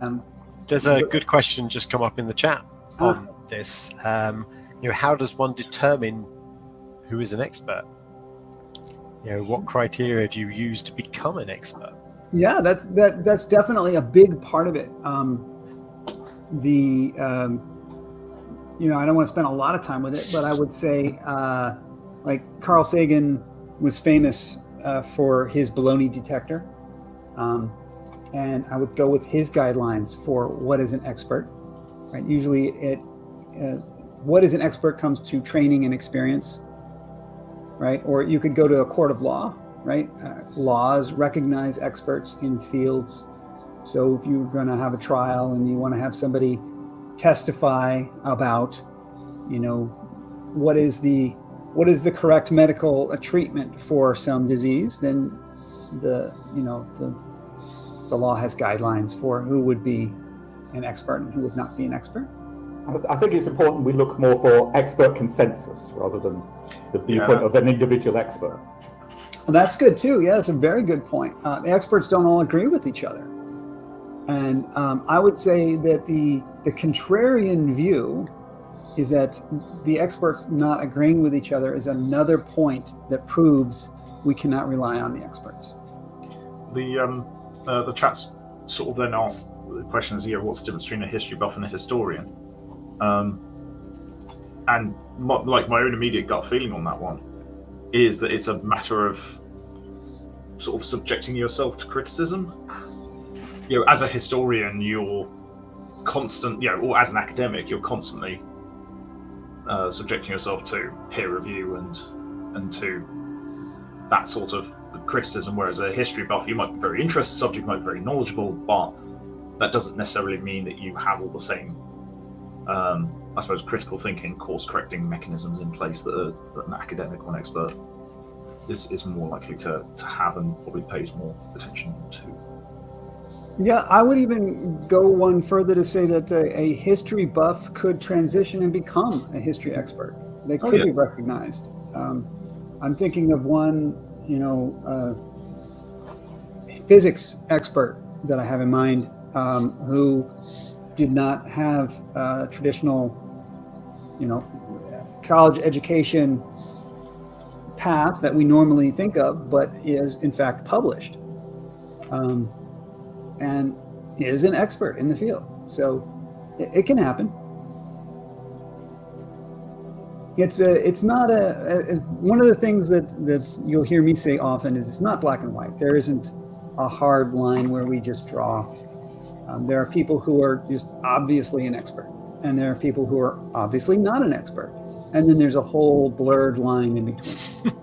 Um, There's a good question just come up in the chat on this. How does one determine who is an expert? What criteria do you use to become an expert? Yeah, that's definitely a big part of it. I don't want to spend a lot of time with it, but I would say, like Carl Sagan was famous for his baloney detector. And I would go with his guidelines for what is an expert, right? Usually what is an expert comes to training and experience, right? Or you could go to a court of law, right? Laws recognize experts in fields. So if you're going to have a trial and you want to have somebody testify about, what is the correct medical treatment for some disease, then the law has guidelines for who would be an expert and who would not be an expert. I think it's important we look more for expert consensus rather than the viewpoint of an individual expert. Well, that's good too. Yeah, that's a very good point. The experts don't all agree with each other. And I would say that the contrarian view is that the experts not agreeing with each other is another point that proves we cannot rely on the experts. The chat's sort of then asked the question is, what's the difference between a history buff and a historian? And my own immediate gut feeling on that one is that it's a matter of sort of subjecting yourself to criticism. As a historian, you're constant, or as an academic, you're constantly subjecting yourself to peer review and to that sort of criticism, whereas a history buff, you might be very interested in the subject, might be very knowledgeable, but that doesn't necessarily mean that you have all the same, I suppose, critical thinking, course-correcting mechanisms in place that an academic or an expert is more likely to have and probably pays more attention to. Yeah, I would even go one further to say that a history buff could transition and become a history expert. They could be recognized. I'm thinking of one, physics expert that I have in mind, who did not have traditional, college education path that we normally think of, but is in fact published. And is an expert in the field. So it can happen. It's not one of the things that you'll hear me say often is it's not black and white. There isn't a hard line where we just draw. There are people who are just obviously an expert, and there are people who are obviously not an expert. And then there's a whole blurred line in between.